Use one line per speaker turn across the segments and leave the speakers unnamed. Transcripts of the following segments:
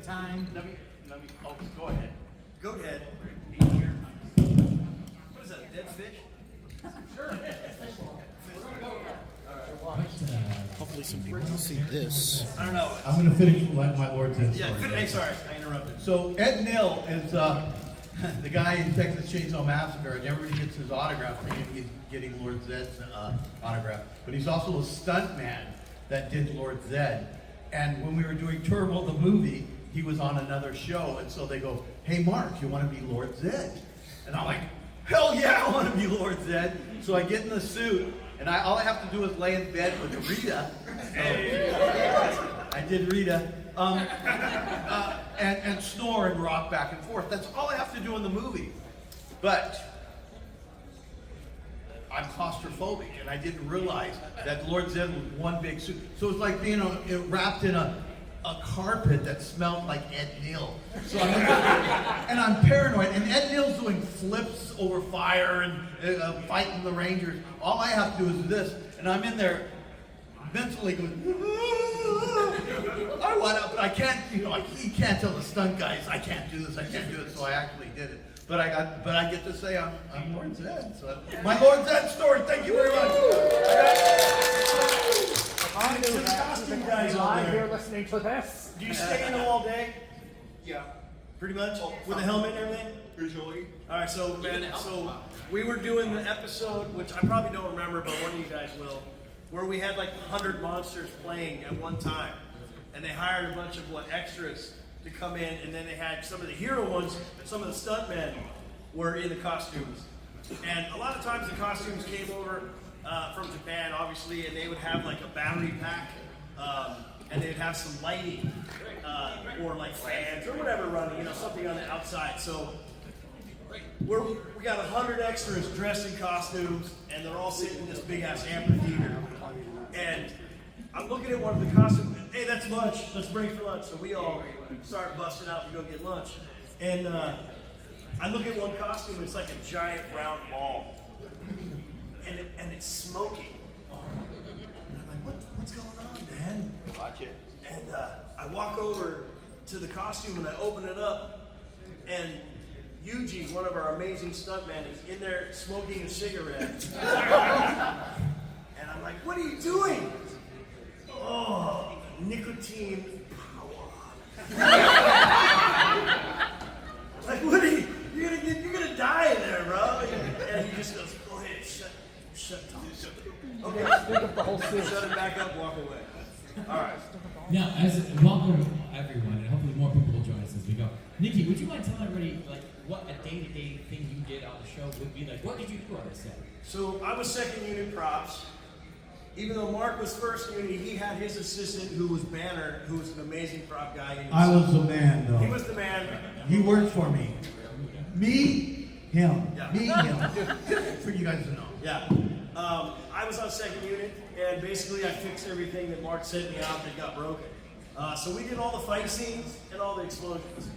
time.
Let me, oh, go ahead.
Go ahead. What is that, a dead fish? Sure.
Hopefully some people will see this.
I don't know.
I'm going to finish my Lord's Ed
Yeah,
story.
hey, sorry, I interrupted.
So Ed Nill is the guy in Texas Chainsaw Massacre, and everybody gets his autograph, thinking he's getting Lord Zed's autograph. But he's also a stuntman that did Lord Zed. And when we were doing Turbo the movie, he was on another show, and so they go, "Hey Mark, you want to be Lord Zed?" And I'm like, "Hell yeah, I want to be Lord Zed." So I get in the suit, and all I have to do is lay in bed with Rita. I did Rita. And snore and rock back and forth. That's all I have to do in the movie. But I'm claustrophobic, and I didn't realize that Lord Zed was one big suit. So it's like being wrapped in a carpet that smelled like Ed Nill. So and I'm paranoid. And Ed Nill's doing flips over fire and fighting the Rangers. All I have to do is this, and I'm in there mentally going, I want to, but I can't, he can't tell the stunt guys, I can't do this, I can't do it, so I actually did it. But I get to say I'm Lord Zed. So my Lord Zed story, thank you very much.
I knew that.
You guys over
I'm
there.
here listening to this.
Do you stay in them all day? Yeah. Pretty much? With a helmet and everything?
Usually.
Alright, so we were doing the episode, which I probably don't remember, but one of you guys will, where we had like 100 monsters playing at one time. And they hired a bunch of extras to come in, and then they had some of the hero ones, and some of the stuntmen were in the costumes. And a lot of times the costumes came over from Japan, obviously, and they would have like a battery pack, and they'd have some lighting, or like fans or whatever running, something on the outside. So we got 100 extras dressed in costumes, and they're all sitting in this big ass amphitheater. And I'm looking at one of the costumes. Hey, that's lunch. Let's break for lunch. So we all start busting out to go get lunch. And I look at one costume. It's like a giant round ball, and it's smoking. And I'm like, what's going on, man?
Watch it.
And I walk over to the costume and I open it up, and Yuji, one of our amazing stuntmen, is in there smoking a cigarette. And I'm like, what are you doing? Oh, nicotine power. Like, what are you? You're gonna die in there, bro. And he just goes, go ahead, shut up. Okay,
Think of the whole suit.
shut it back up, walk away. All right.
Now, welcome everyone, and hopefully more people will join us as we go. Nikki, would you mind telling everybody what a day-to-day thing you did on the show would be like? What did you do on the set?
So I was second unit props. Even though Mark was first unit, he had his assistant who was Banner, who was an amazing prop guy.
I was the man, though.
He was the man.
He worked for me. Me, him.
Yeah.
Me, him.
For you guys to know.
Yeah. I was on second unit, and basically I fixed everything that Mark sent me out that got broken. So we did all the fight scenes and all the explosions.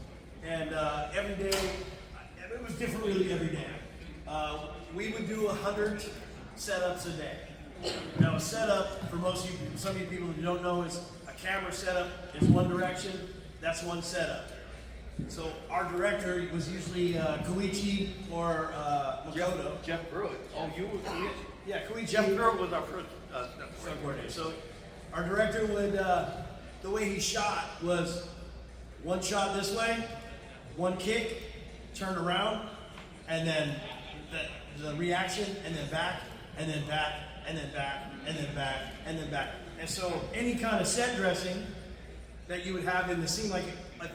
And every day, it was different really every day. We would do 100 setups a day. Now a setup, for some of you people who don't know, is a camera setup is one direction, that's one setup. So our director was usually Koichi or Makoto.
Jeff Pruitt. Oh, you were Koichi?
Yeah, Koichi.
Jeff Pruitt was our first
stunt coordinator. So our director would, the way he shot was one shot this way, one kick, turn around, and then the reaction, and then back, and then back, and then back, and then back, and then back. And so any kind of set dressing that you would have in the scene, like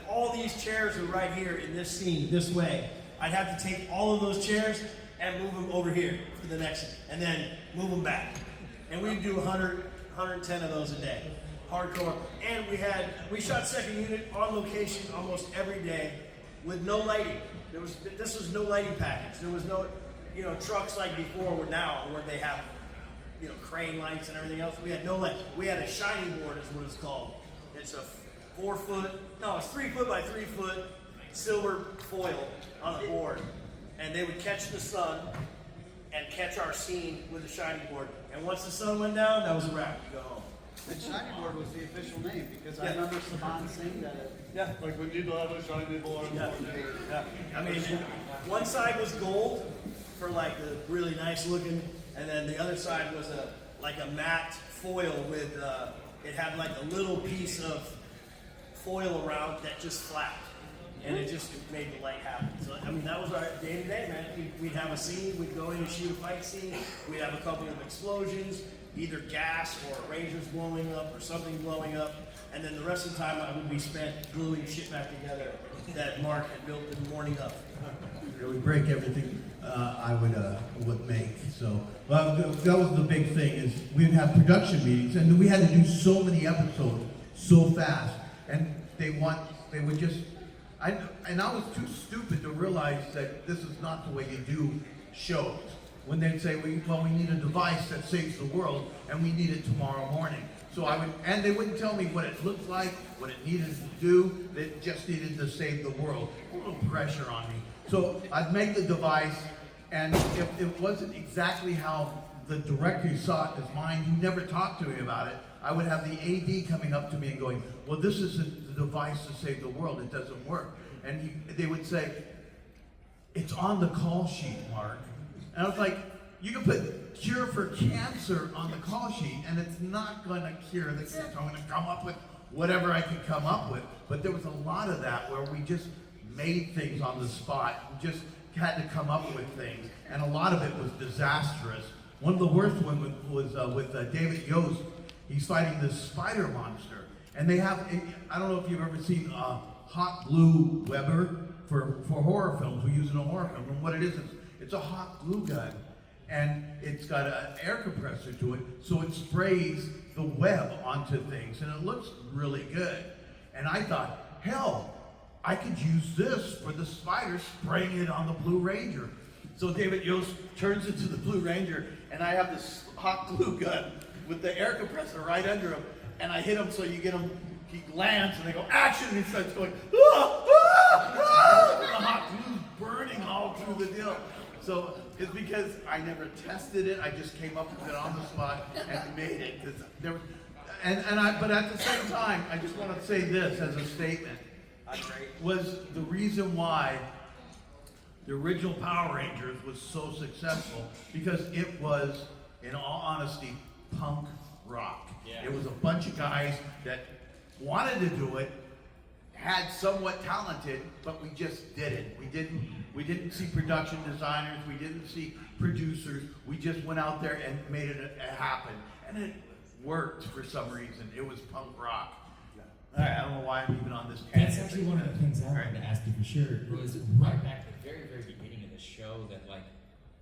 all these chairs are right here in this scene, this way. I'd have to take all of those chairs and move them over here for the next, and then move them back. And we'd do 100, 110 of those a day, hardcore. And we shot second unit on location almost every day with no lighting. This was no lighting package. There was no, trucks like before where they have, crane lights and everything else. We had no light. We had a shiny board is what it's called. It's a 3 foot by 3 foot silver foil on a board. And they would catch the sun and catch our scene with the shiny board. And once the sun went down, that was a wrap. You go home.
And Shiny Board was the official name because I remember Saban saying that.
Yeah.
Like when you have a shiny board.
Yeah. Yeah. I mean, one side was gold for like the really nice looking, and then the other side was like a matte foil with it had like a little piece of foil around that just flapped, and it just made the light happen. So I mean, that was our day to day, man. We'd have a scene, we'd go in and shoot a fight scene. We'd have a couple of explosions, either gas or Rangers blowing up or something blowing up, and then the rest of the time I would be spent gluing shit back together that Mark had built the morning of.
It would break everything I would make. So that was the big thing is we'd have production meetings and we had to do so many episodes so fast, and I was too stupid to realize that this is not the way you do shows. When they'd say, we need a device that saves the world and we need it tomorrow morning. So and they wouldn't tell me what it looked like, what it needed to do. They just needed to save the world. A little pressure on me. So I'd make the device, and if it wasn't exactly how the director saw it as mine, he never talked to me about it. I would have the AD coming up to me and going, well, this isn't the device to save the world. It doesn't work. And they would say, it's on the call sheet, Mark. And I was like, you can put cure for cancer on the call sheet, and it's not going to cure the cancer. I'm going to come up with whatever I can come up with. But there was a lot of that where we just made things on the spot. We just had to come up with things. And a lot of it was disastrous. One of the worst ones was with David Yost. He's fighting this spider monster. And they have, I don't know if you've ever seen hot glue Weber for horror films. We use it in a horror film. And what it is, it's a hot glue gun. And it's got an air compressor to it, so it sprays the web onto things, and it looks really good. And I thought, hell, I could use this for the spider, spraying it on the Blue Ranger. So David Yost turns into the Blue Ranger, and I have this hot glue gun with the air compressor right under him, and I hit him so you get him, he lands, and they go, action, and he starts going, ah, ah, ah, and the hot glue's burning all through the deal. So it's because I never tested it. I just came up with it on the spot and made it. But at the same time, I just want to say this as a statement. Was the reason why the original Power Rangers was so successful because it was, in all honesty, punk rock. Yeah. It was a bunch of guys that wanted to do it, had somewhat talented, but we just did it. We didn't see production designers, we didn't see producers, we just went out there and made it happen. And it worked for some reason. It was punk rock. All right, I don't know why I'm even on this tangent.
That's actually one of the things I wanted to ask you for sure. Was right back at the very, very beginning of the show that like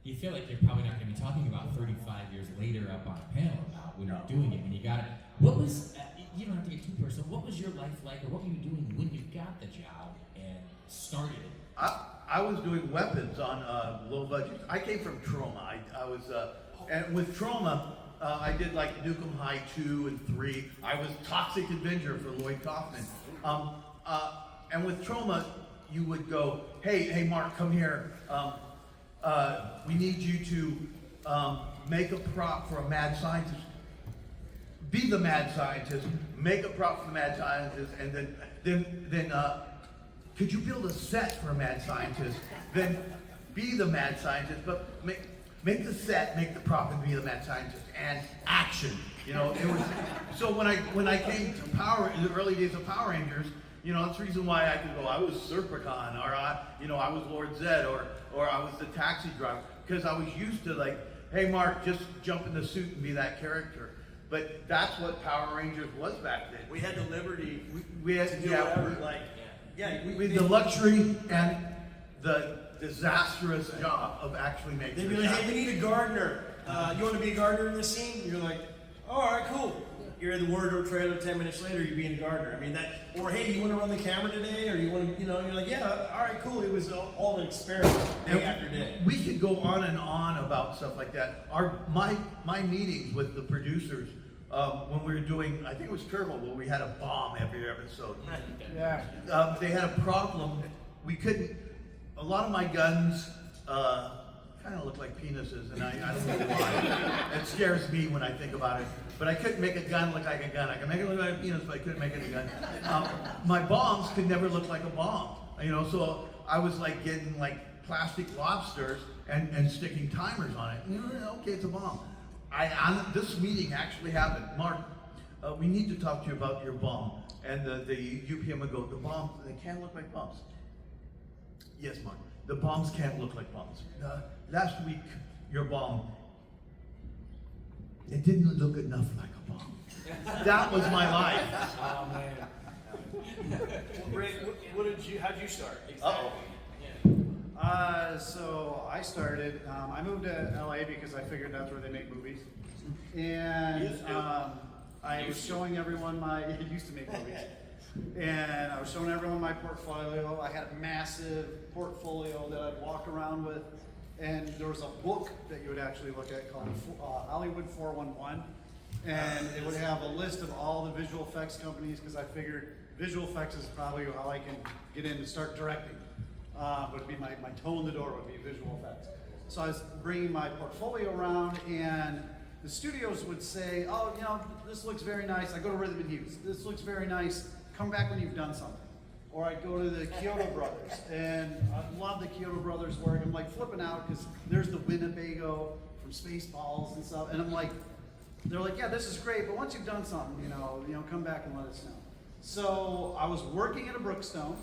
you feel like you're probably not going to be talking about 35 years later up on a panel about when you're doing it, when you got it. What was you don't have to get too personal. What was your life like, or what were you doing when you got the job and started it?
I was doing weapons on low budget. I came from Trauma. I was, and with Trauma, I did like Nukem High 2 and 3. I was Toxic Avenger for Lloyd Kaufman. And with Trauma, you would go, hey, Mark, come here. We need you to make a prop for a mad scientist. Be the mad scientist, make a prop for the mad scientist, and then could you build a set for a mad scientist? Then be the mad scientist, but make the set, make the prop, and be the mad scientist. And action, you know. It was so when I came to Power in the early days of Power Rangers, you know, that's the reason why I could go. I was Serpicon, or I was Lord Zed, or I was the taxi driver, because I was used to like, hey Mark, just jump in the suit and be that character. But that's what Power Rangers was back then.
We had the liberty
we had
to do whatever,
we had the luxury and the disastrous job of actually making.
They'd be like, hey, we need a gardener. You want to be a gardener in this scene? You're like, oh, all right, cool. You're in the wardrobe trailer. 10 minutes later, you're being a gardener. I mean that. Or hey, you want to run the camera today? Or you want to, you know? You're like, yeah, all right, cool. It was all an experiment day after day.
We could go on and on about stuff like that. My meetings with the producers. When we were doing, I think it was Turbo, where we had a bomb every episode.
Yeah.
They had a problem. We couldn't. A lot of my guns kind of look like penises, and I don't know why. It scares me when I think about it. But I couldn't make a gun look like a gun. I could make it look like a penis, but I couldn't make it a gun. My bombs could never look like a bomb. You know, so I was like getting like plastic lobsters and sticking timers on it. Okay, it's a bomb. This meeting actually happened. Mark, we need to talk to you about your bomb. And the UPM would go, the bombs, they can't look like bombs. Yes, Mark, the bombs can't look like bombs. Last week, your bomb, it didn't look enough like a bomb. That was my life.
Oh man. Rick, how'd you start?
Uh-oh.
So I started, I moved to LA because I figured that's where they make movies. And I was showing everyone it used to make movies. And I was showing everyone my portfolio. I had a massive portfolio that I'd walk around with. And there was a book that you would actually look at called Hollywood 411. And it would have a list of all the visual effects companies because I figured visual effects is probably how I can get in and start directing. Would be my toe in the door would be visual effects. So I was bringing my portfolio around, and the studios would say, "Oh, you know, this looks very nice." I go to Rhythm and Hughes. This looks very nice. Come back when you've done something. Or I go to the Kyoto Brothers, and I love the Kyoto Brothers work. I'm like flipping out because there's the Winnebago from Spaceballs and stuff, and I'm like, they're like, "Yeah, this is great, but once you've done something, you know, come back and let us know." So I was working at a Brookstone.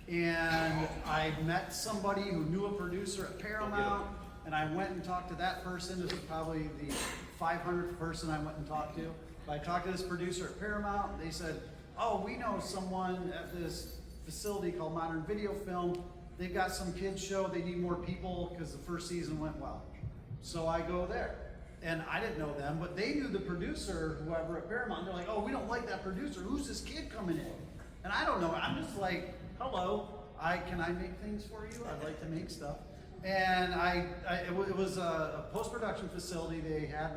And I met somebody who knew a producer at Paramount, and I went and talked to that person. This was probably the 500th person I went and talked to. But I talked to this producer at Paramount, and they said, "Oh, we know someone at this facility called Modern Video Film. They've got some kids show. They need more people because the first season went well." So I go there. And I didn't know them, but they knew the producer, whoever at Paramount. They're like, "Oh, we don't like that producer. Who's this kid coming in?" And I don't know. I'm just like, "Hello, can I make things for you? I'd like to make stuff." And it was a post-production facility. They had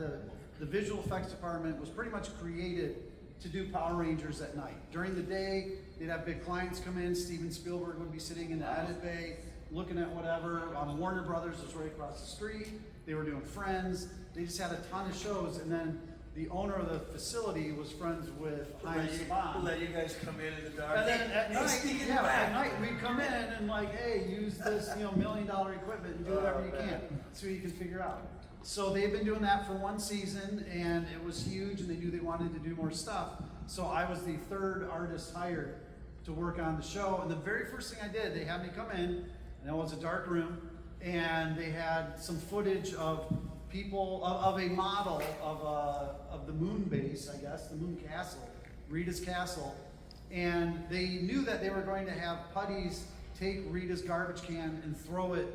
the visual effects department was pretty much created to do Power Rangers at night. During the day, they'd have big clients come in. Steven Spielberg would be sitting in the edit bay, looking at whatever. Warner Brothers was right across the street. They were doing Friends. They just had a ton of shows, and then the owner of the facility was friends with Heinz Saban.
Let you guys come in the dark.
And then at night, we'd come in and like, "Hey, use this, $1 million equipment and do whatever you can." So you can figure out. So they've been doing that for one season, and it was huge, and they knew they wanted to do more stuff. So I was the third artist hired to work on the show, and the very first thing I did, they had me come in, and it was a dark room, and they had some footage of people, of a model of the moon base, I guess, the moon castle, Rita's castle, and they knew that they were going to have putties take Rita's garbage can and throw it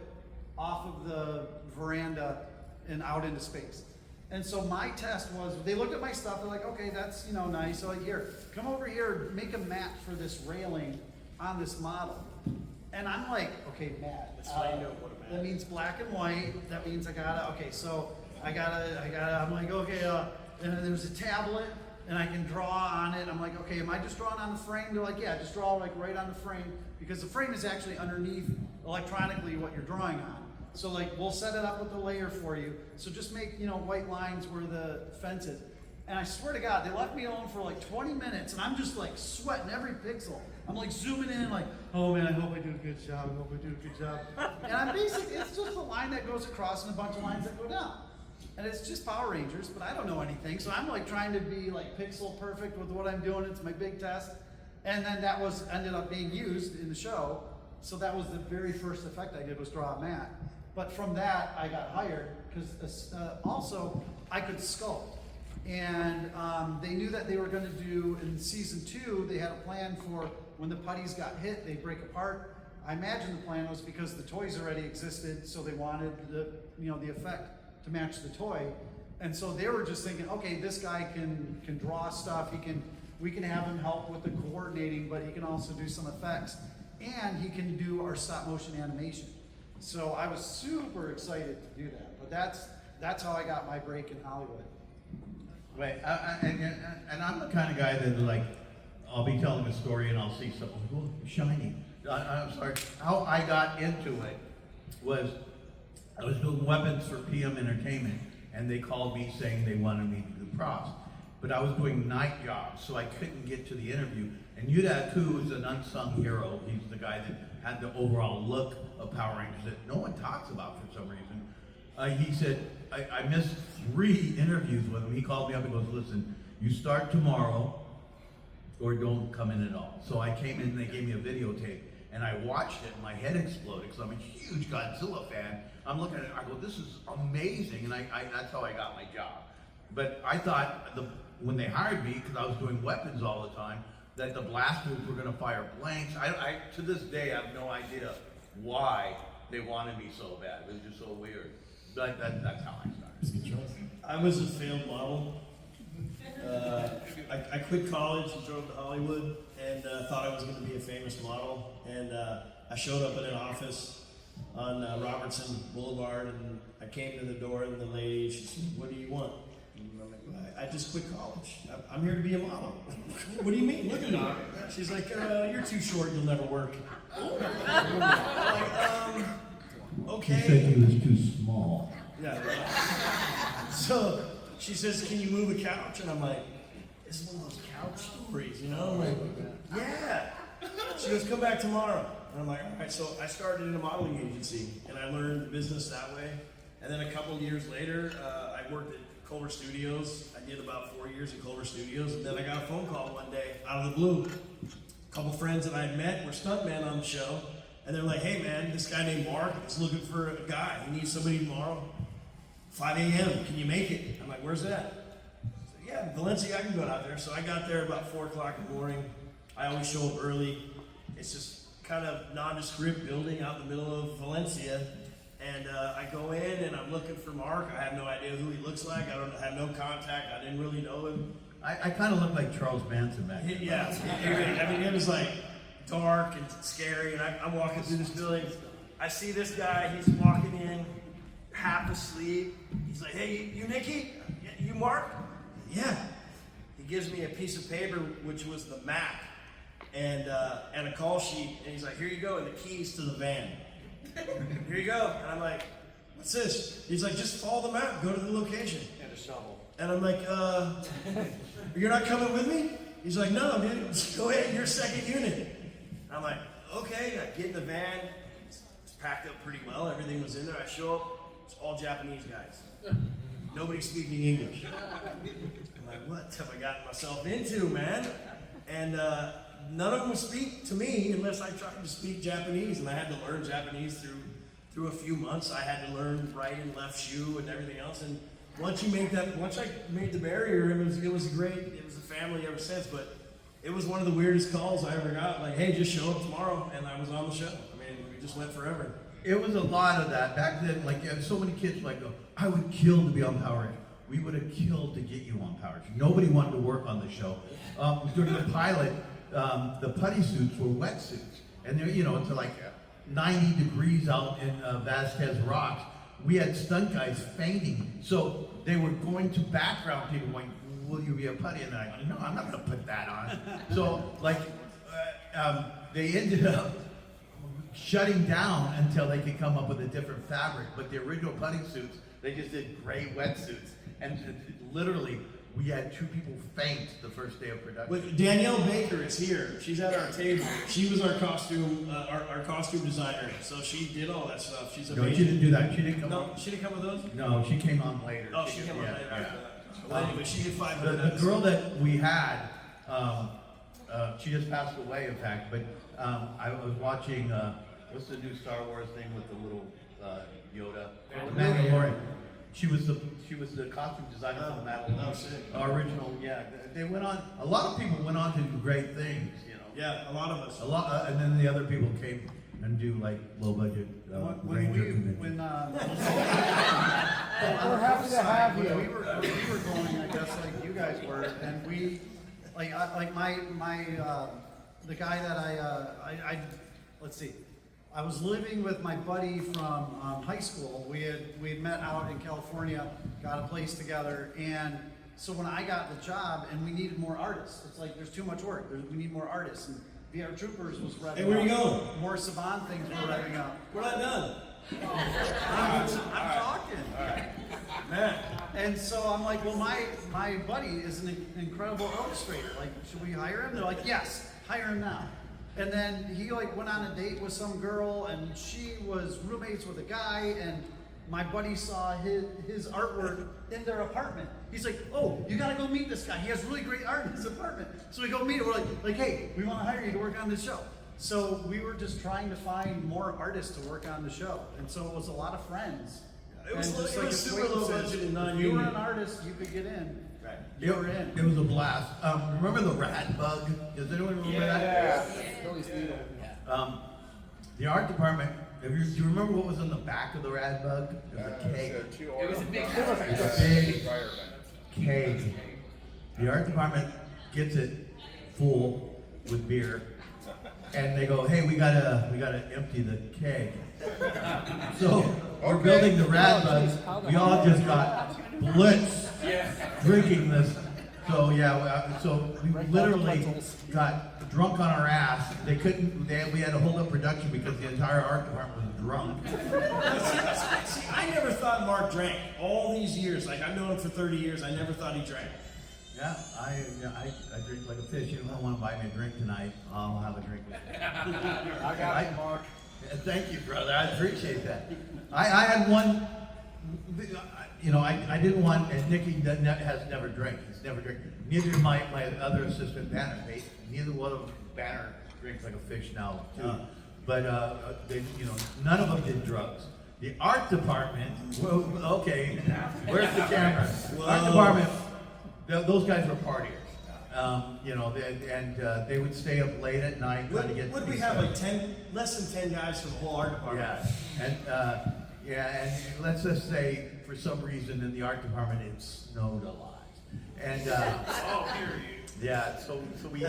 off of the veranda and out into space. And so my test was, they looked at my stuff, they're like, "Okay, that's nice." So like, "Here, come over here, make a mat for this railing on this model." And I'm like, "Okay, mat.
That's how you know what a mat
that means black and white. That means I gotta, I'm like, okay, and then there's a tablet, and I can draw on it. I'm like, "Okay, am I just drawing on the frame?" They're like, "Yeah, just draw like right on the frame," because the frame is actually underneath electronically what you're drawing on. So like, we'll set it up with the layer for you. So just make, white lines where the fence is. And I swear to God, they left me alone for like 20 minutes, and I'm just like sweating every pixel. I'm like zooming in, like, "Oh man, I hope I do a good job. I hope I do a good job." And I'm basically, it's just a line that goes across and a bunch of lines that go down. And it's just Power Rangers, but I don't know anything. So I'm like trying to be like pixel perfect with what I'm doing. It's my big test. And then that ended up being used in the show. So that was the very first effect I did, was draw a mat. But from that, I got hired because also I could sculpt. And they knew that they were going to do, in season 2, they had a plan for when the putties got hit, they'd break apart. I imagine the plan was because the toys already existed, so they wanted the effect to match the toy. And so they were just thinking, "Okay, this guy can draw stuff. We can have him help with the coordinating, but he can also do some effects, and he can do our stop motion animation." So I was super excited to do that. But that's how I got my break in Hollywood.
Wait, and I'm the kind of guy that like, I'll be telling a story and I'll see something, "Oh, shiny." I'm sorry. How I got into it was, I was doing weapons for PM Entertainment, and they called me saying they wanted me to do props. But I was doing night jobs, so I couldn't get to the interview. And Yuda, who is an unsung hero, he's the guy that had the overall look of Power Rangers that no one talks about for some reason. He said, I missed 3 interviews with him. He called me up and goes, listen, you start tomorrow or don't come in at all. So I came in and they gave me a videotape. And I watched it and my head exploded because I'm a huge Godzilla fan. I'm looking at it, I go, this is amazing. And that's how I got my job. But I thought when they hired me, because I was doing weapons all the time, that the blasters were going to fire blanks. I to this day, I have no idea why they wanted me so bad. It was just so weird. But that's how I started.
I was a failed model. I quit college and drove to Hollywood and thought I was going to be a famous model. And I showed up in an office on Robertson Boulevard, and I came to the door, and the lady, she said, "What do you want?" And I'm like, well, I just quit college. I'm here to be a model. What do you mean? Look at me. She's like, "You're too short. You'll never work." I'm like, okay.
He said he was too small.
Yeah. So she says, "Can you move a couch?" And I'm like, "It's one of those couch stories, you know?" I'm like, "Yeah." She goes, "Come back tomorrow." And I'm like, "All right." So I started in a modeling agency, and I learned the business that way. And then a couple of years later, I worked at Culver Studios. I did about 4 years at Culver Studios, and then I got a phone call one day out of the blue. A couple friends that I'd met were stuntmen on the show, and they're like, "Hey man, this guy named Mark is looking for a guy. He needs somebody tomorrow, 5 a.m. Can you make it?" I'm like, "Where's that?" I said, "Yeah, Valencia, I can go out there." So I got there about 4 o'clock in the morning. I always show up early. It's just kind of nondescript building out in the middle of Valencia. And I go in and I'm looking for Mark. I have no idea who he looks like. I have no contact. I didn't really know him.
I kind of look like Charles Manson back then.
Yeah, I mean, it was like dark and scary. And I'm walking through this building. I see this guy. He's walking in, half asleep. He's like, "Hey, you Nikki? You Mark?" "Yeah." He gives me a piece of paper, which was the map and a call sheet. And he's like, "Here you go, and the keys to the van. Here you go." And I'm like, "What's this?" He's like, "Just follow the map, go to the location."
And a shovel.
And I'm like, "You're not coming with me?" He's like, "No, dude, go ahead, you're second unit." And I'm like, "Okay." I get in the van, it's packed up pretty well, everything was in there. I show up, it's all Japanese guys. Nobody speaking English. I'm like, what have I gotten myself into, man? And none of them would speak to me unless I tried to speak Japanese, and I had to learn Japanese through a few months. I had to learn right and left shoe and everything else. And once I made the barrier, it was great. It was a family ever since. But it was one of the weirdest calls I ever got. Like, "Hey, just show up tomorrow," and I was on the show. I mean, we just went forever.
It was a lot of that. Back then, like, you had so many kids like, "Oh, I would kill to be on Power Rangers." We would have killed to get you on Power Rangers. Nobody wanted to work on the show. During the pilot, the putty suits were wetsuits. And they're, it's like 90 degrees out in Vasquez Rocks. We had stunt guys fainting. So they were going to background people going, "Will you be a putty?" And I go, "No, I'm not going to put that on." So, they ended up shutting down until they could come up with a different fabric. But the original putty suits, they just did gray wetsuits. And literally, we had 2 people faint the first day of production.
But Danielle Baker is here. She's at our table. She was our costume designer. So she did all that stuff. She's amazing.
No, she didn't do that. She didn't come
No,
on.
she didn't come with those?
No, she came on later.
Oh, she came on later
yeah.
after that. Well, anyway, she did 500
The girl that we had, she just passed away, in fact. But I was watching, what's the new Star Wars thing with the little Yoda? The Mandalorian. She was the costume designer for the Mandalorian. Original, yeah. They went on. A lot of people went on to do great things,
Yeah, a lot of us.
A lot, and then the other people came and do like low budget Ranger conventions.
We're
happy to have you.
We were going, I guess, like you guys were, and we, the guy that I let's see, I was living with my buddy from high school. We had met out in California, got a place together, and so when I got the job, and we needed more artists, it's like there's too much work. We need more artists, and VR Troopers was revving up.
Hey, where you going?
More Saban things were revving up.
We're not done.
And so I'm like, well, my buddy is an incredible illustrator. Like, should we hire him? They're like, yes, hire him now. And then he like went on a date with some girl, and she was roommates with a guy, and my buddy saw his artwork in their apartment. He's like, oh, you gotta go meet this guy. He has really great art in his apartment. So we go meet him. We're like, hey, we want to hire you to work on this show. So we were just trying to find more artists to work on the show, and so it was a lot of friends.
It was,
And just
it was super low
acquaintances.
budget and
If you were
non-union.
an artist, you could get in.
Right.
You were in.
It was a blast. Remember the rat bug? Does anyone remember that?
Yeah. Billy Steele.
The art department. Do you remember what was in the back of the rad bug? It was a cake.
It was a big
It's a big cake. The art department gets it full with beer, and they go, "Hey, we gotta empty the keg." So we're building the rad bug. We all just got blitz drinking this. So yeah, so we literally got drunk on our ass. We had to hold up production because the entire art department was drunk.
See, I never thought Mark drank. All these years, like I've known him for 30 years, I never thought he drank.
Yeah, I drink like a fish. You don't want to buy me a drink tonight, I'll have a drink with you.
I got you, Mark.
Thank you, brother. I appreciate that. I had one, I didn't want, and Nikki has never drank. He's never drank. Neither did my other assistant, Banner. Neither one of them, Banner, drinks like a fish now, too. But, none of them did drugs. The art department, well, okay, where's the camera? Art department, those guys were partiers. They would stay up late at night trying to get.
Would we have like less than 10 guys for the whole art department?
Yeah, and let's just say for some reason in the art department it snowed a lot, and yeah, so we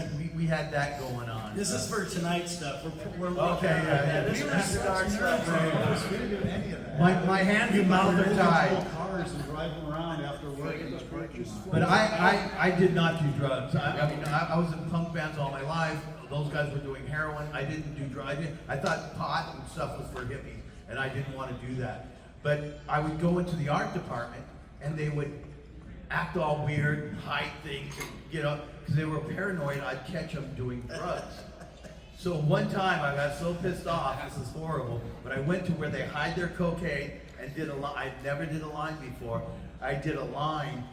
had that going on.
This is for tonight stuff. We're
Okay, yeah.
This is for dark stuff.
We didn't do any of that.
My hands and mouth are tied.
Cars and drive them around after work in the parking lot.
But I did not do drugs. I was in punk bands all my life. Those guys were doing heroin. I didn't do drugs. I thought pot and stuff was for hippies, and I didn't want to do that. But I would go into the art department, and they would act all weird, hide things, because they were paranoid I'd catch them doing drugs. So one time I got so pissed off, this is horrible, but I went to where they hide their cocaine and did a line. I never did a line before. I did a line,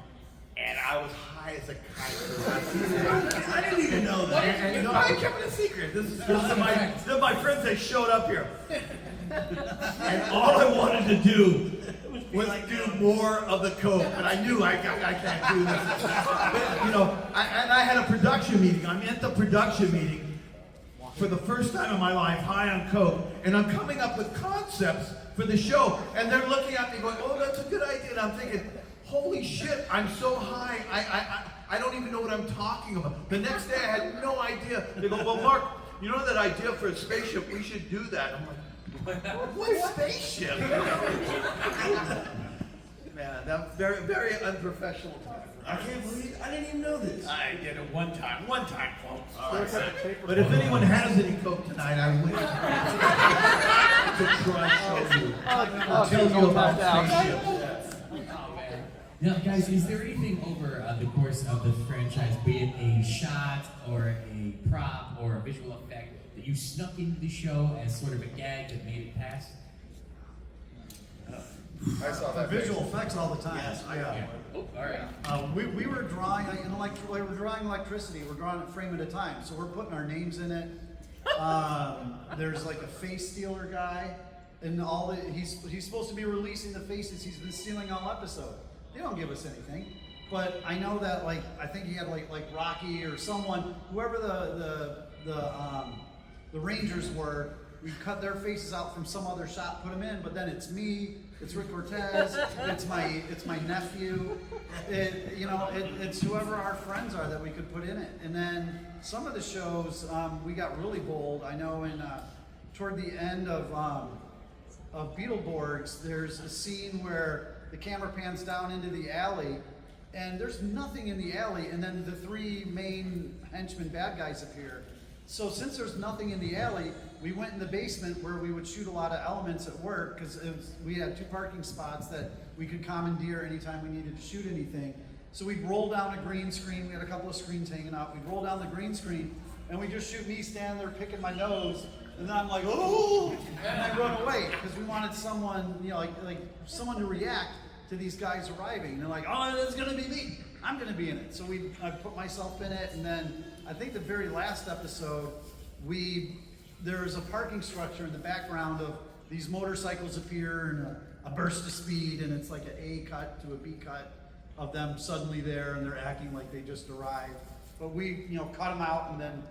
and I was high as a kite.
I didn't even know that.
And I kept it a secret. This is my friends that showed up here. And all I wanted to do was do more of the coke, but I knew I can't do this. But, I had a production meeting. I'm at the production meeting for the first time in my life, high on coke, and I'm coming up with concepts for the show, and they're looking at me going, "Oh, that's a good idea," and I'm thinking, holy shit, I'm so high, I don't even know what I'm talking about. The next day I had no idea. They go, "Well, Mark, you know that idea for a spaceship, we should do that." I'm like, what spaceship? Man, that's very, very unprofessional time.
I can't believe I didn't even know this.
I did it one time, folks. But if anyone has any coke tonight, I wish to try to show you. I'll tell you about spaceships.
Now, guys, is there anything over the course of the franchise, be it a shot or a prop or a visual effect, that you snuck into the show as sort of a gag that made it past?
I saw that
Visual
face.
effects all the time.
Yes,
Oh, all right.
We were drawing, we're drawing electricity. We're drawing a frame at a time, so we're putting our names in it. There's like a face stealer guy, and he's supposed to be releasing the faces he's been stealing all episode. They don't give us anything, but I know that I think he had like Rocky or someone, whoever the Rangers were. We cut their faces out from some other shot, put them in, but then it's me, it's Rick Cortez, it's my nephew, it's whoever our friends are that we could put in it. And then some of the shows, we got really bold. I know toward the end of Beetleborgs, there's a scene where the camera pans down into the alley, and there's nothing in the alley, and then the three main henchmen bad guys appear. So since there's nothing in the alley, we went in the basement where we would shoot a lot of elements at work because we had 2 parking spots that we could commandeer anytime we needed to shoot anything. So we'd roll down a green screen. We had a couple of screens hanging out. We'd roll down the green screen and we just shoot me standing there picking my nose. And then I'm like, oh, and I run away because we wanted someone, you know, like someone to react to these guys arriving. And they're like, oh, it's gonna be me. I'm gonna be in it. So I put myself in it, and then I think the very last episode, there was a parking structure in the background of these motorcycles appear and a burst of speed, and it's like an A cut to a B cut of them suddenly there, and they're acting like they just arrived. But we, cut them out and then,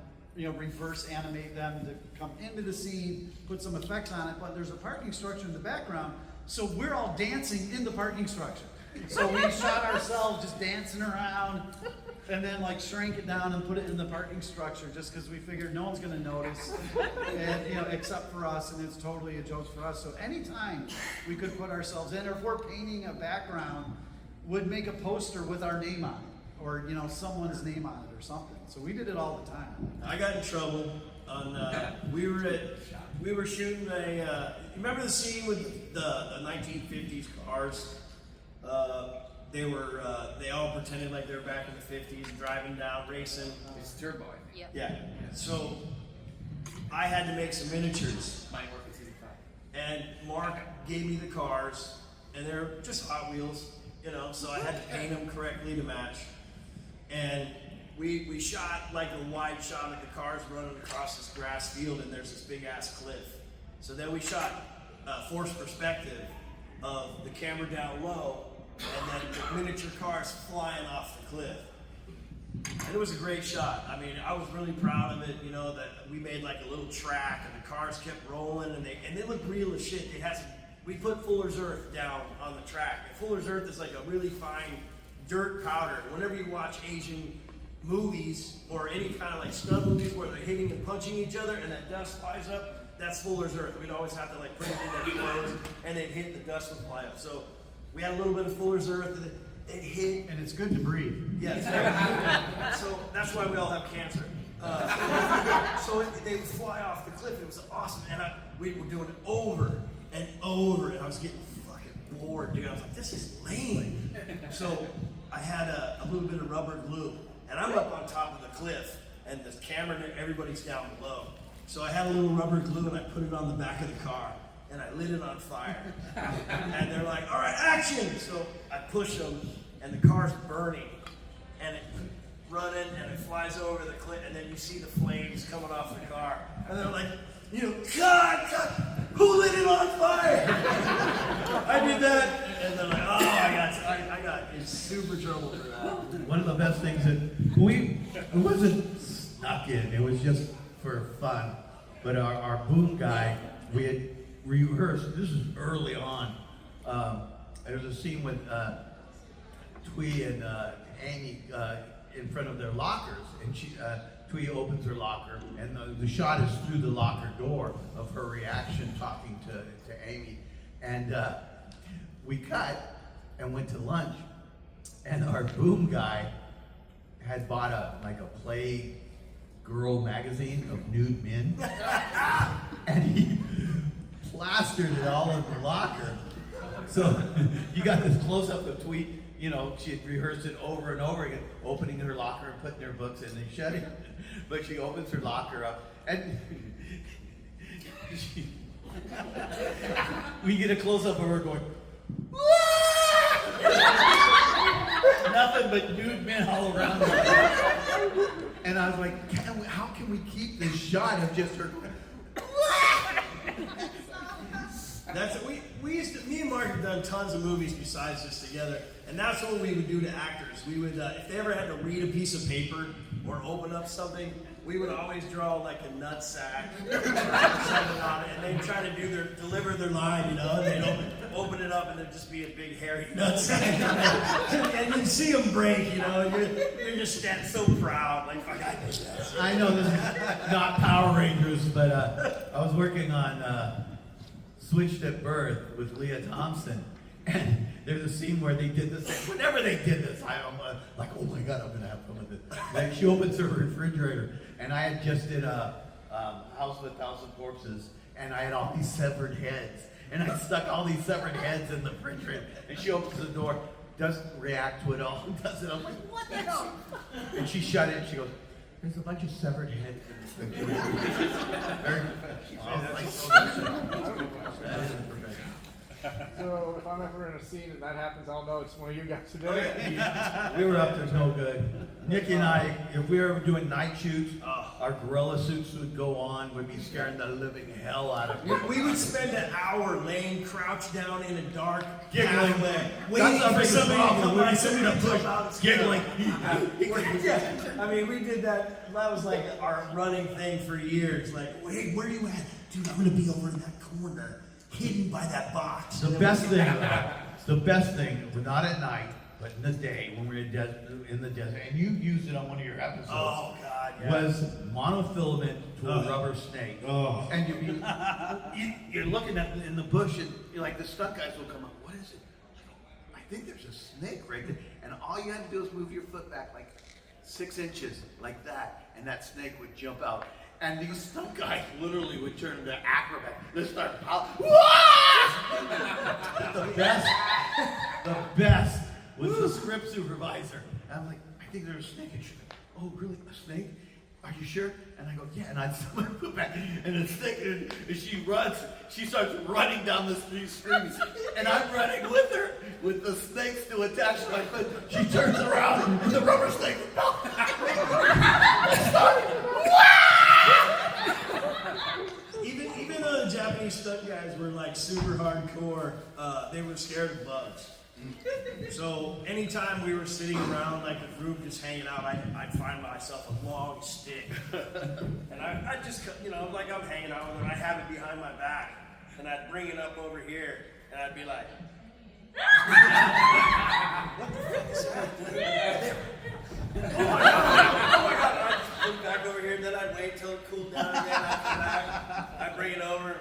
reverse animate them to come into the scene, put some effects on it. But there's a parking structure in the background, so we're all dancing in the parking structure. So we shot ourselves just dancing around, and then shrank it down and put it in the parking structure just because we figured no one's gonna notice, and except for us, and it's totally a joke for us. So anytime we could put ourselves in, or if we're painting a background, would make a poster with our name on it, or someone's name on it or something. So we did it all the time.
I got in trouble on. We were shooting a. You remember the scene with the 1950s cars? They all pretended like they were back in the 50s, driving down, racing.
It's turbo, I think.
Yep.
Yeah. So I had to make some miniatures,
Mine worked with 85.
and Mark gave me the cars, and they're just Hot Wheels, So I had to paint them correctly to match. And we shot a wide shot of the cars running across this grass field, and there's this big ass cliff. So then we shot forced perspective of the camera down low, and then the miniature cars flying off the cliff. And it was a great shot. I mean, I was really proud of it, that we made a little track, and the cars kept rolling, and they looked real as shit. We put Fuller's Earth down on the track. And Fuller's Earth is a really fine dirt powder. Whenever you watch Asian movies or any kind of stunt movies where they're hitting and punching each other and that dust flies up, that's Fuller's Earth. We'd always have to put it in their clothes, and they'd hit, the dust would fly up. So we had a little bit of Fuller's Earth, and it hit.
And it's good to breathe.
Yes. So that's why we all have cancer. So they would fly off the cliff. It was awesome, and we were doing it over and over, and I was getting fucking bored, dude. I was like, this is lame. So I had a little bit of rubber glue, and I'm up on top of the cliff, and the camera, everybody's down below. So I had a little rubber glue, and I put it on the back of the car, and I lit it on fire. And they're like, all right, action! So I push them, and the car's burning, and it running, and it flies over the cliff, and then you see the flames coming off the car. And they're like, God, who lit it on fire? I did that, and they're like, oh, I got in super trouble for that.
One of the best things that it wasn't snuck in, it was just for fun. But our boom guy, we had rehearsed, this is early on. There was a scene with Twee and Amy in front of their lockers, and Twee opens her locker, and the shot is through the locker door of her reaction talking to Amy. And we cut and went to lunch, and our boom guy had bought a Play Girl magazine of nude men, and he plastered it all in the locker. So you got this close up of Twee. She had rehearsed it over and over again, opening her locker and putting her books in and shutting it. But she opens her locker up, and we get a close up of her going, nothing but nude men all around her. And I was like, how can we keep this shot of just her going,
Me and Mark have done tons of movies besides this together, and that's what we would do to actors. We would, if they ever had to read a piece of paper or open up something, we would always draw a nutsack or something on it, and they'd try to deliver their line, and they'd open it up, and there'd just be a big hairy nutsack, and you'd see them break, you're just standing so proud, fuck, I did that.
I know this is not Power Rangers, but I was working on Switched at Birth with Leah Thompson, and there's a scene where they did this. Whenever they did this, I'm like, oh my God, I'm gonna have fun with this. She opens her refrigerator, and I had just did a House of a Thousand Corpses, and I had all these severed heads, and I stuck all these severed heads in the refrigerator, and she opens the door, doesn't react to it all, does it, I'm like, what the hell? And she shut it, and she goes, there's a bunch of severed heads in the refrigerator. Very professional. I was like, oh, that is professional.
So if I'm ever in a scene and that happens, I'll know it's one of you guys who did it.
We were up to no good. Nikki and I, if we were ever doing night shoots, our gorilla suits would go on. We'd be scaring the living hell out of people.
We would spend an hour laying crouched down in a dark
Giggling.
pathway, waiting for somebody to come by, somebody to push out.
Giggling.
Yeah, I mean, we did that. That was like our running thing for years. Like, hey, where are you at, dude? I'm gonna be over in that corner, hidden by that box.
The best thing, well, not at night, but in the day when we're in the desert, and you used it on one of your episodes.
Oh God, yeah.
Was monofilament to a rubber snake.
Oh.
And you're looking at in the bush, and you're like, the stunt guys will come up. What is it? I think there's a snake right there. And all you had to do is move your foot back like 6 inches, like that, and that snake would jump out. And these stunt guys literally would turn into acrobats. They start the best was the script supervisor. And I'm like, I think there's a snake. And she's like, oh, really? A snake? Are you sure? And I go, yeah. And I still put back, and the snake, and she runs. She starts running down the street screaming, and I'm running with her with the snake still attached to my foot. She turns around, and the rubber snake.
Even though the Japanese stunt guys were like super hardcore, they were scared of bugs. So anytime we were sitting around like a group just hanging out, I'd find myself a long stick. And I'd just, like I'm hanging out with her, I'd have it behind my back, and I'd bring it up over here, and I'd be like, what the fuck is that? Oh my God. I'd just look back over here, then I'd wait till it cooled down again, I'd come back, I'd bring it over,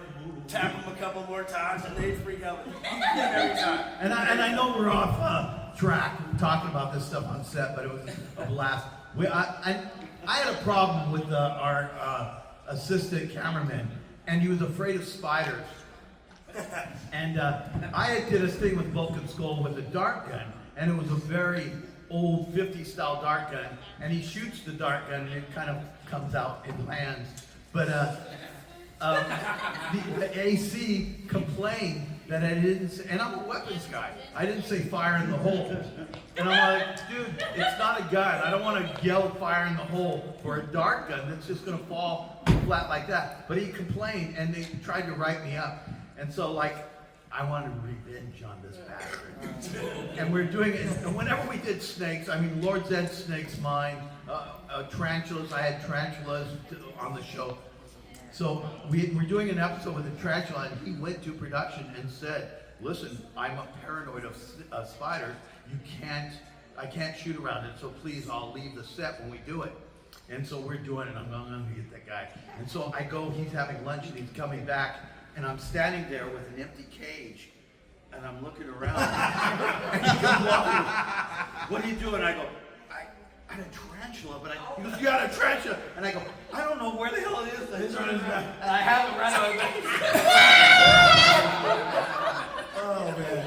tap them a couple more times, and they'd freak out every time.
And I know we're off track talking about this stuff on set, but it was a blast. I had a problem with our assistant cameraman, and he was afraid of spiders. And I did a thing with Vulcan Skull with a dart gun, and it was a very old 50s style dart gun, and he shoots the dart gun, and it kind of comes out and lands. But the AC complained that I didn't say, and I'm a weapons guy, I didn't say fire in the hole. And I'm like, dude, it's not a gun. I don't want to yell fire in the hole for a dart gun that's just going to fall flat like that. But he complained, and they tried to write me up. And so, like, I wanted revenge on this bastard. And we're doing it, and whenever we did snakes, I mean, Lord Zed's snake's mine, tarantulas, I had tarantulas on the show. So we're doing an episode with a tarantula, and he went to production and said, listen, I'm paranoid of spiders. I can't shoot around it, so please, I'll leave the set when we do it. And so we're doing it, I'm gonna get that guy. And so I go, he's having lunch, and he's coming back, and I'm standing there with an empty cage, and I'm looking around, and he comes walking, what are you doing? I go, I had a tarantula, but he goes, you got a tarantula? And I go, I don't know where the hell it is. And I have it right on my back.
Oh man.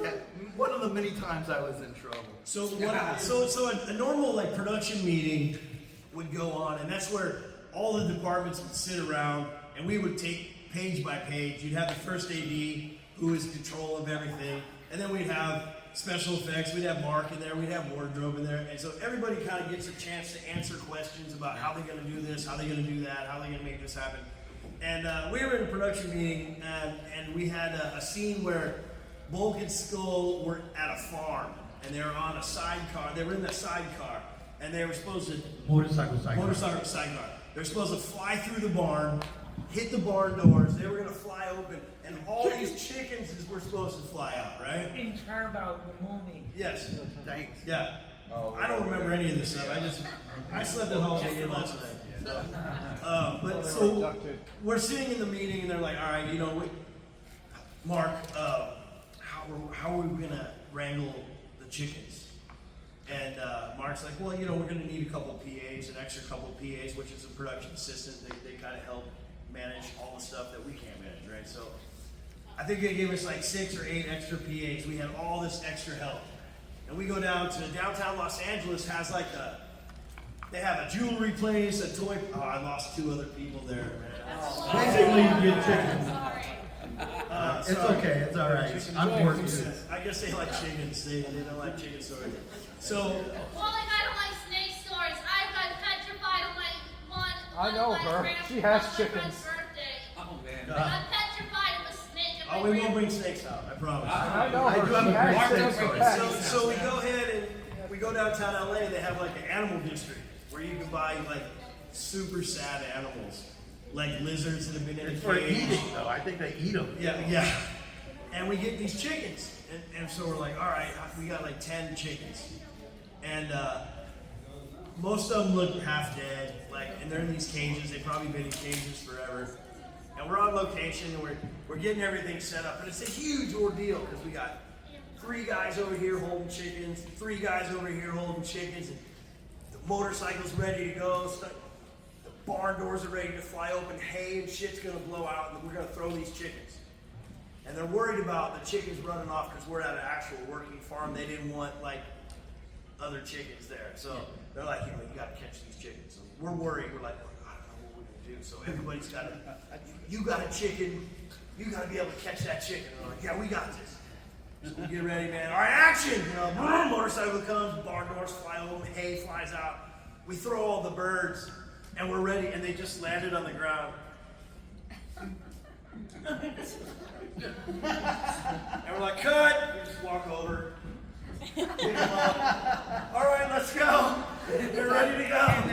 Yeah, one of the many times I was in trouble.
So a normal like production meeting would go on, and that's where all the departments would sit around, and we would take page by page. You'd have the first AD who is in control of everything, and then we'd have special effects, we'd have Mark in there, we'd have wardrobe in there, and so everybody kind of gets a chance to answer questions about how they're going to do this, how they're going to do that, how they're going to make this happen. And we were in a production meeting, and we had a scene where Bulk and Skull were at a farm, and they were on a sidecar. They were in the sidecar, and they were supposed to
Motorcycle sidecar.
They're supposed to fly through the barn, hit the barn doors. They were going to fly open, and all these chickens were supposed to fly out, right?
In about the movie.
Yes.
Thanks.
Yeah. I don't remember any of this stuff. I slept at home last night. But so we're sitting in the meeting, and they're like, all right, Mark, how are we gonna wrangle the chickens? And Mark's like, well, we're going to need a couple PAs, an extra couple PAs, which is a production assistant. They kind of help manage all the stuff that we can't manage, right? So I think they gave us like 6 or 8 extra PAs. We had all this extra help. And we go down to downtown Los Angeles, has like they have a jewelry place, a toy. Oh, I lost 2 other people there, man.
Basically, you get chickens. It's
Sorry.
okay, it's all right. Unfortunate.
I guess they like chickens. They don't like chicken stories. So,
Well, I don't like snake stories. I got petrified on
I know her. She has chickens.
birthday.
Oh man.
I got petrified of a snake.
oh, we won't bring snakes out. I promise.
I know
I
her.
do have
She
a
has
great
chickens
story.
for pets.
So we go ahead and we go downtown LA. They have like an animal district where you can buy like super sad animals, like lizards that have been in a
It's for
cage.
eating, though. I think they eat them.
Yeah. And we get these chickens, and so we're like, all right, we got like 10 chickens, and most of them look half dead, and they're in these cages. They've probably been in cages forever. And we're on location, and we're getting everything set up, and it's a huge ordeal because we got 3 guys over here holding chickens, 3 guys over here holding chickens, and the motorcycle's ready to go. The barn doors are ready to fly open. Hay and shit's gonna blow out, and we're gonna throw these chickens. And they're worried about the chickens running off because we're at an actual working farm. They didn't want other chickens there. So they're like, you got to catch these chickens. So we're worried. We're like, I don't know what we're going to do. So everybody's got to, you got a chicken. You got to be able to catch that chicken. And they're like, yeah, we got this. So we get ready, man. All right, action. Boom, motorcycle comes, barn doors fly open, hay flies out. We throw all the birds, and we're ready. And they just landed on the ground. And we're like, cut! We just walk over. Pick them up. All right, let's go. We're ready to go.
And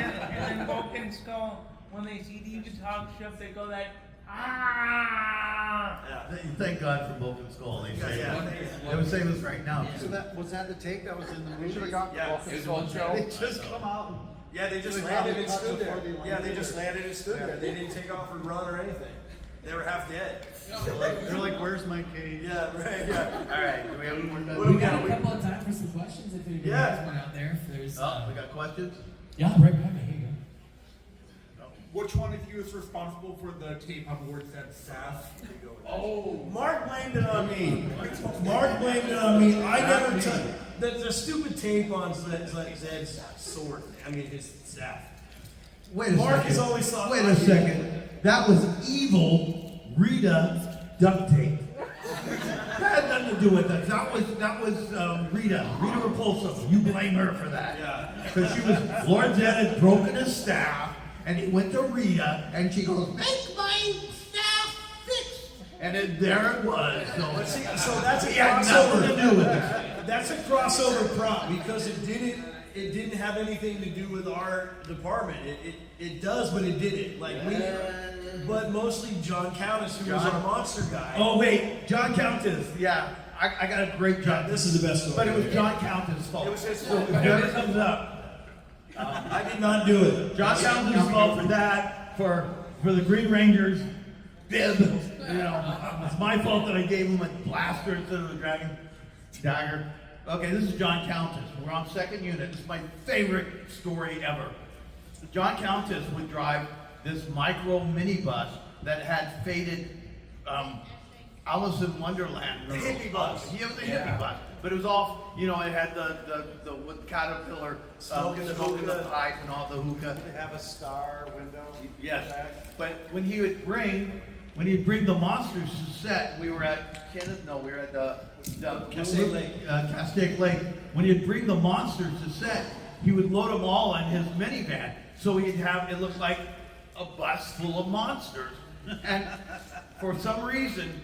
then Vulcans go, when they see the guitar ship, they go that, ah!
Yeah.
Thank God for Broken Skull. They say
Yeah.
They would save us right now.
So was that the take that was in the
We
movie?
should have got
Yeah,
Walking
it was
Skull
one
Show.
They just come out.
Yeah, they just
They
landed
probably
and
cut
stood
before
there.
they landed.
Yeah, they just landed and stood there. They didn't take off or run or anything. They were half dead.
They're like, where's my cage?
Yeah, right, yeah.
All right, do we have any more
What do
We got
we-
a couple of time for some questions if anybody
Yeah.
has one out there. If there's,
Oh, we got questions?
yeah, right behind me. Here you go.
Which one of you is responsible for the tape on board said staff?
Mark blamed it on me. Mark blamed it on me. I never touched the stupid tape on Zed's sword. I mean, his staff.
Wait a
Mark
second.
has always thought
Wait
like
a
you.
second. That was evil Rita duct tape. That had nothing to do with it. That was Rita Repulsive. You blame her for that.
Yeah.
Because she was, Lord Zed had broken his staff, and he went to Rita, and she goes, make my staff fix. And then there it was.
But see, so that's a
He had nothing to
crossover.
do with it.
That's a crossover prop because it didn't have anything to do with our department. It does, but it didn't. But mostly John Countess, who was our monster guy.
Oh wait, John Countess. Yeah, I got a great John.
This is the best story.
But it was John Countess' fault.
It was his
So
fault.
if it ever comes up,
I did not do it.
John Countess' fault for that, for the Green Ranger's bib. It's my fault that I gave him a blaster instead of the dragon dagger. Okay, this is John Countess. We're on second unit. This is my favorite story ever. John Countess would drive this micro minibus that had faded Alice in Wonderland.
The hippie bus.
Yeah, the hippie bus. But it was all, it had the wood caterpillar,
Smoking the
smoking the
hookah.
pipe and all the hookah.
They have a star window.
Yes, but when he'd bring the monsters to set, we were at Kenneth. No, we were at the
Castaic Lake.
Castaic Lake. When he'd bring the monsters to set, he would load them all in his minivan, so he'd have it look like a bus full of monsters. And for some reason,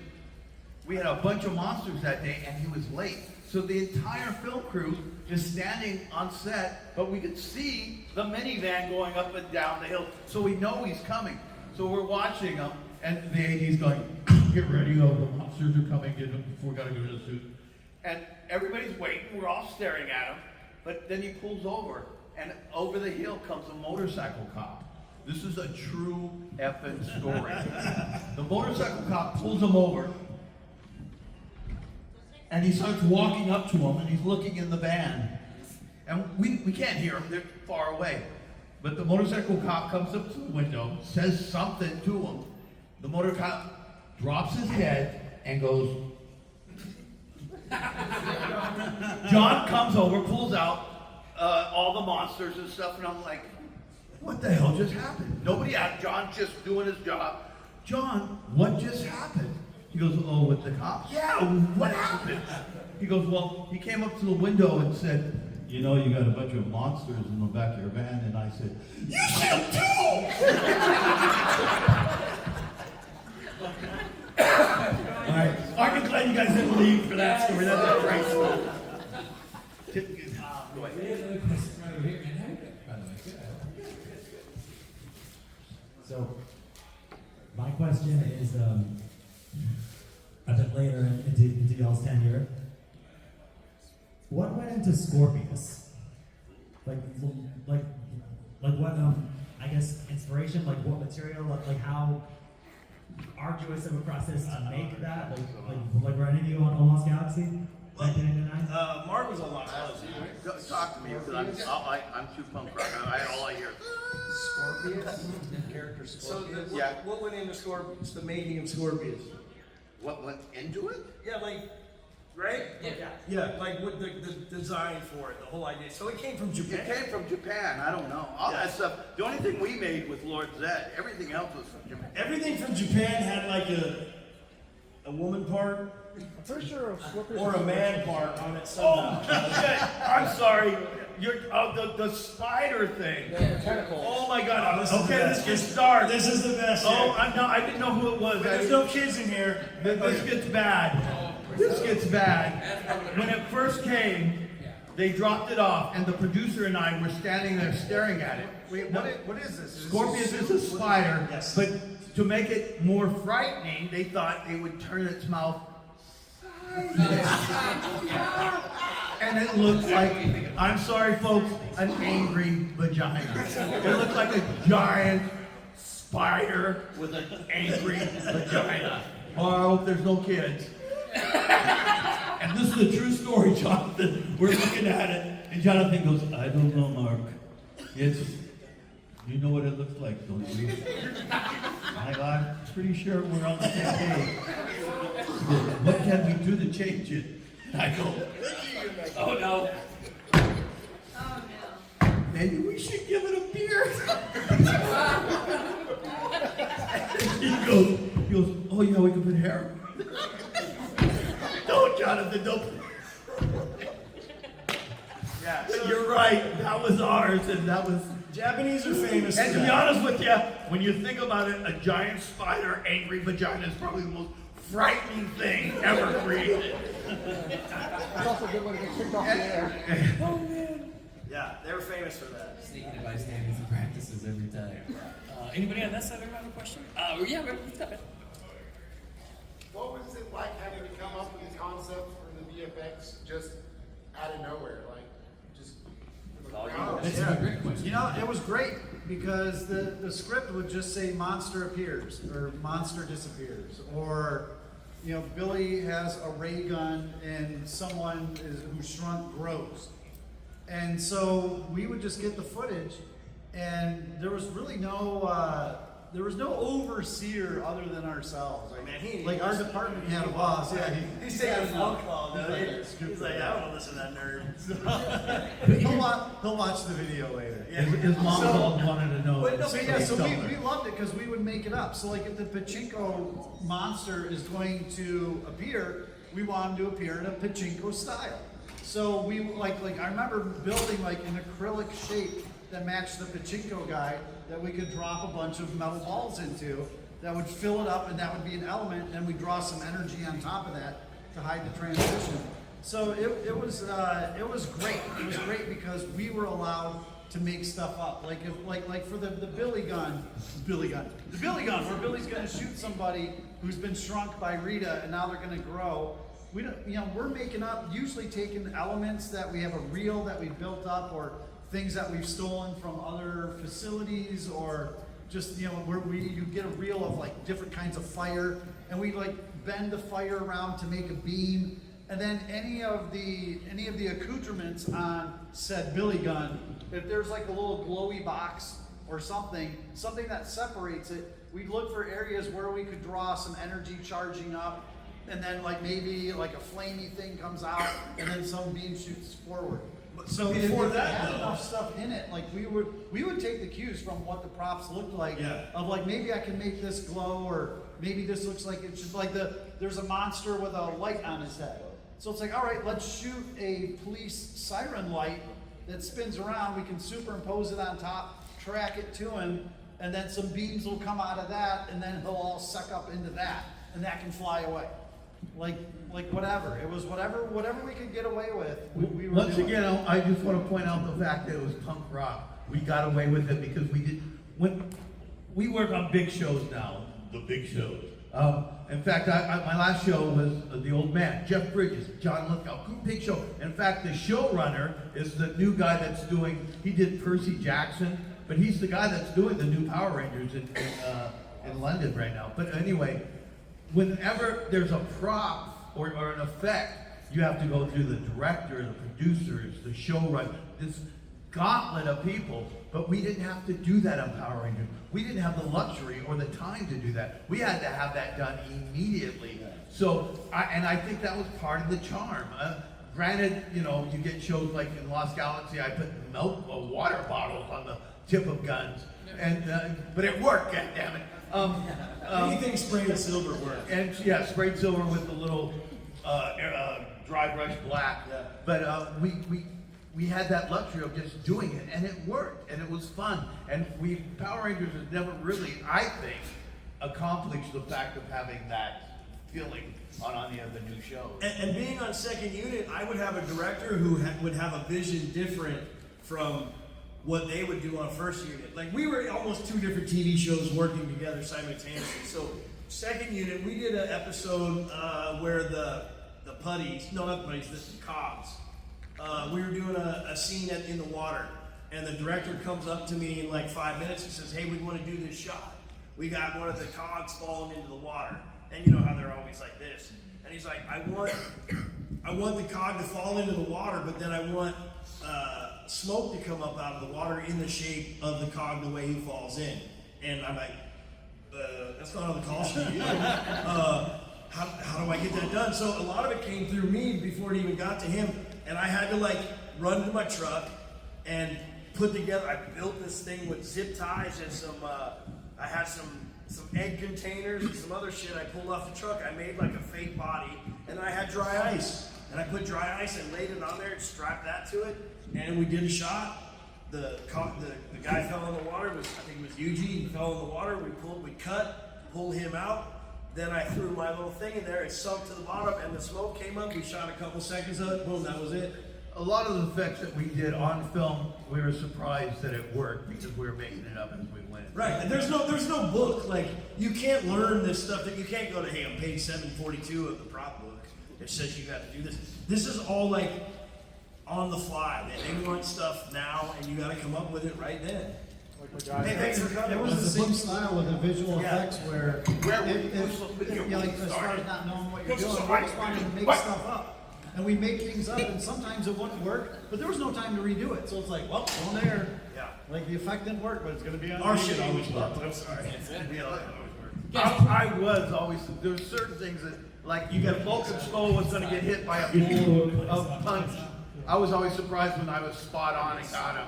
we had a bunch of monsters that day, and he was late. So the entire film crew is standing on set, but we could see the minivan going up and down the hill, so we know he's coming. So we're watching him, and the AD's going, get ready, the monsters are coming, get them before we gotta go to the suit. And everybody's waiting, we're all staring at him, but then he pulls over, and over the hill comes a motorcycle cop. This is a true effing story. The motorcycle cop pulls him over, and he starts walking up to him, and he's looking in the van. And we can't hear them, they're far away. But the motorcycle cop comes up to the window, says something to him. The motor cop drops his head and goes. John comes over, pulls out all the monsters and stuff, and I'm like, what the hell just happened? Nobody asked. John's just doing his job. John, what just happened? He goes, oh, with the cops? Yeah, what happened? He goes, well, he came up to the window and said, you know, you got a bunch of monsters in the back of your van. And I said, you see them too! All right, aren't you glad you guys didn't leave for that story? That's a great story.
We have another question right over here. And how you doing, by the way? Good.
So, my question is, a bit later into y'all's tenure, what went into Scorpius? Like what, I guess, inspiration, like what material, like how arduous of a process to make that? Like were any of you on Almost Galaxy? 1999?
Mark was on Lost Galaxy.
Talk to me, because I'm too pumped rock. All I hear.
Scorpius? Character Scorpius?
So what went into Scorpius? The making of Scorpius.
What went into it?
Yeah, like, right? Yeah, like with the design for it, the whole idea. So it came from Japan.
It came from Japan. I don't know. All that stuff. The only thing we made was Lord Zed. Everything else was from Japan.
Everything from Japan had like a woman part
I'm pretty sure Scorpius
or a
was-
man part on it somehow.
I'm sorry. You're the spider thing.
The tentacles.
Oh my God.
This is the
Okay,
best.
this gets dark.
This is the best.
Oh, I didn't know who it was.
There's no kids in here.
This gets bad. This gets bad. When it first came, they dropped it off, and the producer and I were standing there staring at it.
Wait, what is this? Is this
Scorpius is a spider,
Yes.
but to make it more frightening, they thought they would turn its mouth and it looked like, I'm sorry folks, an angry vagina. It looked like a giant spider with an angry vagina. Oh, I hope there's no kids. And this is a true story, Jonathan. We're looking at it, and Jonathan goes, I don't know, Mark. You know what it looks like, don't you? I'm pretty sure we're on the same page. He goes, what can we do to change it? And I go, oh no.
Oh no.
Maybe we should give it a beer. he goes, oh yeah, we can put hair. Don't, Jonathan, don't.
Yeah.
You're right, that was ours, and that was...
Japanese are famous.
And
for
to be
that.
honest with you, when you think about it, a giant spider angry vagina is probably the most frightening thing ever created.
It's also a good way to get kicked off the air.
Yeah, they were famous for that.
Sneaking advice standards and practices every time. Anybody on that side have a question? Yeah, we've got it.
What was it like having to come up with the concept for the VFX just out of nowhere? Like, just.
That's a great question.
You know, it was great because the script would just say monster appears or monster disappears, or you know, Billy has a ray gun and someone who shrunk grows. And so we would just get the footage, and there was really no overseer other than ourselves. Like our department had a boss. Yeah,
He's taking a phone call, though. He's like, I don't want to listen to that nerd.
he'll watch the video later.
His mom wanted to know.
So we loved it because we would make it up. So like if the pachinko monster is going to appear, we want him to appear in a pachinko style. So we like I remember building like an acrylic shape that matched the pachinko guy that we could drop a bunch of metal balls into that would fill it up, and that would be an element, and we draw some energy on top of that to hide the transition. So it was great. It was great because we were allowed to make stuff up. Like for the Billy gun, where Billy's gonna shoot somebody who's been shrunk by Rita and now they're gonna grow. We're making up, usually taking elements that we have a reel that we built up, or things that we've stolen from other facilities, or just, where you get a reel of like different kinds of fire, and we like bend the fire around to make a beam, And then any of the accoutrements on said billy gun, if there's like a little glowy box or something that separates it, we'd look for areas where we could draw some energy charging up, and then like maybe like a flamey thing comes out, and then some beam shoots forward. So
before
if it
that,
had
though-
enough stuff in it, like we would take the cues from what the props looked like.
Yeah.
Of like, maybe I can make this glow, or maybe this looks like it's just like there's a monster with a light on his head. So it's like, all right, let's shoot a police siren light that spins around. We can superimpose it on top, track it to him, and then some beams will come out of that, and then he'll all suck up into that, and that can fly away. Like whatever. It was whatever we could get away with. We were
Once
doing.
again, I just want to point out the fact that it was punk rock. We got away with it because when we work on big shows now, the big shows. In fact, my last show was The Old Man, Jeff Bridges, John Lithgow, big show. In fact, the showrunner is the new guy that's doing, he did Percy Jackson, but he's the guy that's doing the new Power Rangers in London right now. But anyway, whenever there's a prop or an effect, you have to go through the director, the producers, the showrunner, this gauntlet of people. But we didn't have to do that on Power Rangers. We didn't have the luxury or the time to do that. We had to have that done immediately. So, I think that was part of the charm. Granted, you know, you get shows like in Lost Galaxy, I put water bottles on the tip of guns, and but it worked, goddammit.
Anything sprayed with silver worked.
And yeah, sprayed silver with the little dry brush black.
Yeah.
But we had that luxury of just doing it, and it worked, and it was fun. And Power Rangers has never really, I think, accomplished the fact of having that feeling on any of the new shows.
And being on second unit, I would have a director who would have a vision different from what they would do on first unit. Like, we were almost two different TV shows working together simultaneously. So second unit, we did an episode where the putties, no, not the putties, the cogs. We were doing a scene in the water, and the director comes up to me in like 5 minutes and says, "Hey, we want to do this shot. We got one of the cogs falling into the water." And you know how they're always like this. And he's like, I want the cog to fall into the water, but then I want smoke to come up out of the water in the shape of the cog the way he falls in. And I'm like, that's not on the call sheet. How do I get that done? So a lot of it came through me before it even got to him. And I had to like run to my truck and put together, I built this thing with zip ties and I had some egg containers and some other shit I pulled off the truck. I made like a fake body, and then I had dry ice. And I put dry ice and laid it on there and strapped that to it. And we did a shot. The guy fell in the water. I think it was Eugene. He fell in the water. We cut, pulled him out. Then I threw my little thing in there. It sunk to the bottom, and the smoke came up. We shot a couple seconds of it. Boom, that was it.
A lot of the effects that we did on film, we were surprised that it worked because we were making it up as we went.
Right, and there's no book. Like, you can't learn this stuff. That you can't go to, hey, on page 742 of the prop book, it says you got to do this. This is all like on the fly. They want stuff now, and you got to come up with it right then. Hey, thanks for coming.
It was the same style with the visual
Yeah.
effects where like, as far as not knowing what you're doing, we just wanted to make stuff up. And we make things up, and sometimes it wouldn't work, but there was no time to redo it. So it's like, well, on there.
Yeah.
Like, the effect didn't work, but it's going to be on
Our
TV.
shit always worked. I'm sorry.
I was always, there were certain things that, like, you got Vulcan Skull was gonna get hit by a bull of punch. I was always surprised when I was spot on and got him.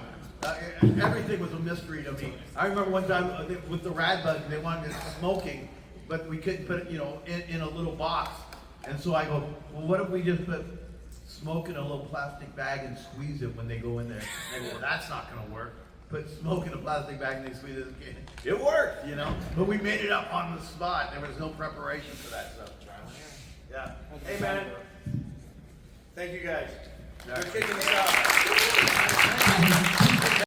Everything was a mystery to me. I remember one time with the rad bug, they wanted it smoking, but we couldn't put it, you know, in a little box. And so I go, well, what if we just put smoke in a little plastic bag and squeeze it when they go in there? And they go, well, that's not gonna work. Put smoke in a plastic bag and they squeeze it. It worked, you know? But we made it up on the spot. There was no preparation for that stuff.
Yeah. Hey, man. Thank you guys.
Yeah.
You're kicking us out.